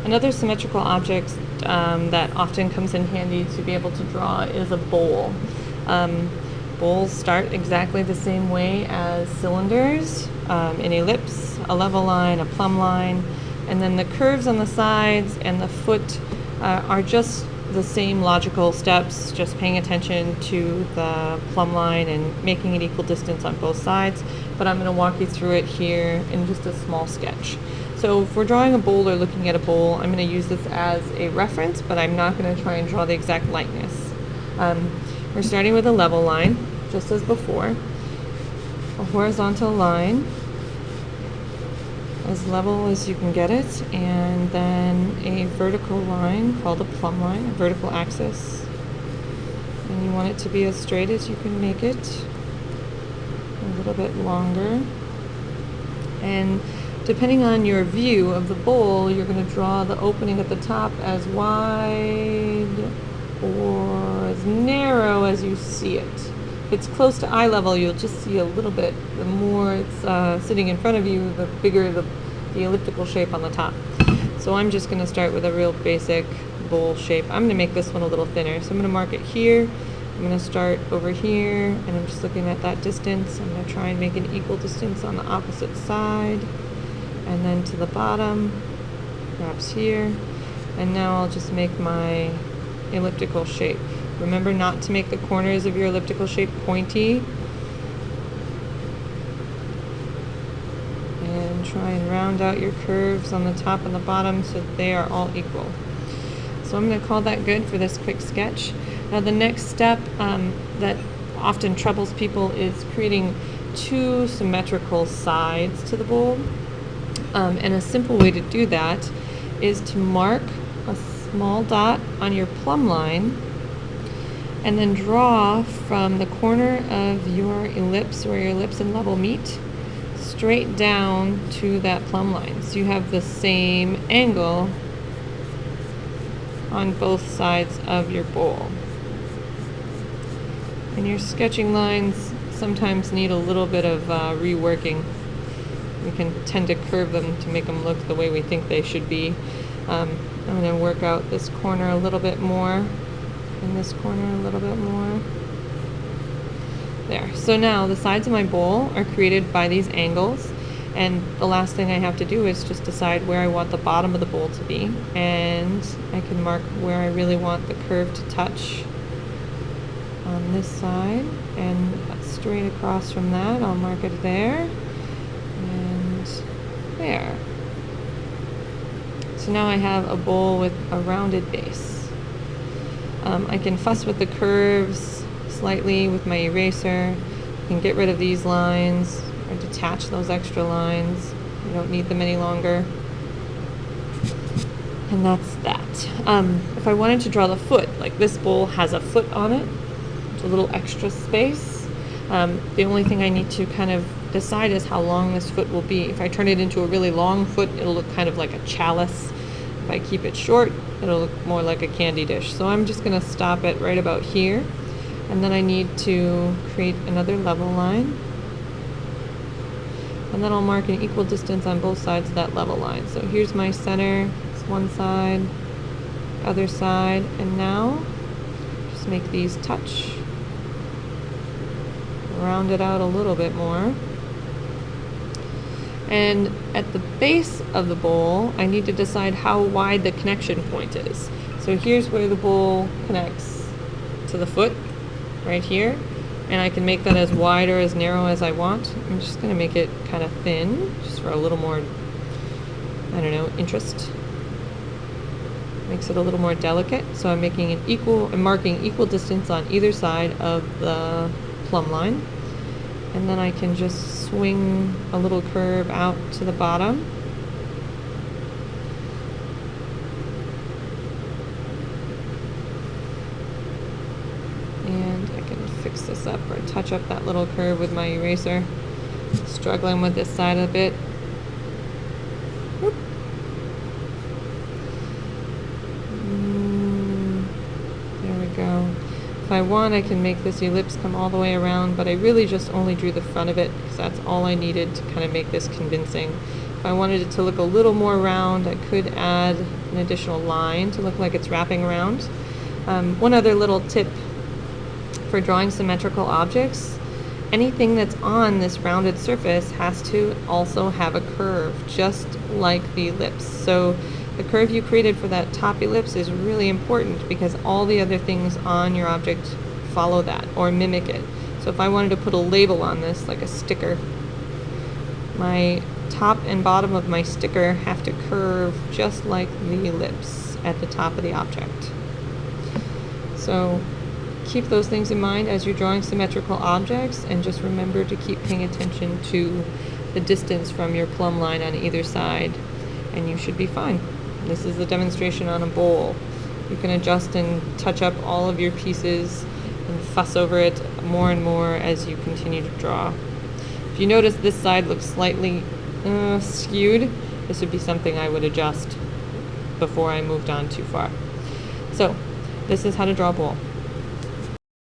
Another symmetrical object that often comes in handy to be able to draw is a bowl. Bowls start exactly the same way as cylinders, an ellipse, a level line, a plumb line, and then the curves on the sides and the foot are just the same logical steps, just paying attention to the plumb line and making it equal distance on both sides. But I'm going to walk you through it here in just a small sketch. So if we're drawing a bowl or looking at a bowl, I'm going to use this as a reference, but I'm not going to try and draw the exact likeness. We're starting with a level line, just as before, a horizontal line, as level as you can get it, and then a vertical line called a plumb line, a vertical axis. And you want it to be as straight as you can make it, a little bit longer. And depending on your view of the bowl, you're going to draw the opening at the top as wide or as narrow as you see it. If it's close to eye level, you'll just see a little bit. The more it's sitting in front of you, the bigger the elliptical shape on the top. So I'm just going to start with a real basic bowl shape. I'm going to make this one a little thinner. So I'm going to mark it here. I'm going to start over here, and I'm just looking at that distance. I'm going to try and make an equal distance on the opposite side, and then to the bottom, perhaps here. And now I'll just make my elliptical shape. Remember not to make the corners of your elliptical shape pointy. And try and round out your curves on the top and the bottom so that they are all equal. So I'm going to call that good for this quick sketch. Now the next step that often troubles people is creating two symmetrical sides to the bowl. And a simple way to do that is to mark a small dot on your plumb line and then draw from the corner of your ellipse where your ellipse and level meet straight down to that plumb line. So you have the same angle on both sides of your bowl. And your sketching lines sometimes need a little bit of reworking. We can tend to curve them to make them look the way we think they should be. I'm going to work out this corner a little bit more, and this corner a little bit more. There. So now the sides of my bowl are created by these angles, and the last thing I have to do is just decide where I want the bottom of the bowl to be, and I can mark where I really want the curve to touch on this side, and straight across from that I'll mark it there and there. So now I have a bowl with a rounded base. I can fuss with the curves slightly with my eraser. I can get rid of these lines or detach those extra lines. I don't need them any longer. And that's that. If I wanted to draw the foot, like this bowl has a foot on it, it's a little extra space. The only thing I need to kind of decide is how long this foot will be. If I turn it into a really long foot, it'll look kind of like a chalice. If I keep it short, it'll look more like a candy dish. So I'm just going to stop it right about here. And then I need to create another level line. And then I'll mark an equal distance on both sides of that level line. So here's my center. It's one side, other side. And now just make these touch. Round it out a little bit more. And at the base of the bowl, I need to decide how wide the connection point is. So here's where the bowl connects to the foot, right here. And I can make that as wide or as narrow as I want. I'm just going to make it kind of thin, just for a little more, I don't know, interest. Makes it a little more delicate. So I'm making I'm marking equal distance on either side of the plumb line. And then I can just swing a little curve out to the bottom. And I can fix this up or touch up that little curve with my eraser. Struggling with this side a bit. Whoop. There we go. If I want, I can make this ellipse come all the way around, but I really just only drew the front of it because that's all I needed to kind of make this convincing. If I wanted it to look a little more round, I could add an additional line to look like it's wrapping around. One other little tip for drawing symmetrical objects: anything that's on this rounded surface has to also have a curve, just like the ellipse. So the curve you created for that top ellipse is really important because all the other things on your object follow that or mimic it. So if I wanted to put a label on this, like a sticker, my top and bottom of my sticker have to curve just like the ellipse at the top of the object. So keep those things in mind as you're drawing symmetrical objects, and just remember to keep paying attention to the distance from your plumb line on either side, and you should be fine. This is a demonstration on a bowl. You can adjust and touch up all of your pieces and fuss over it more and more as you continue to draw. If you notice this side looks slightly skewed, this would be something I would adjust before I moved on too far. So this is how to draw a bowl.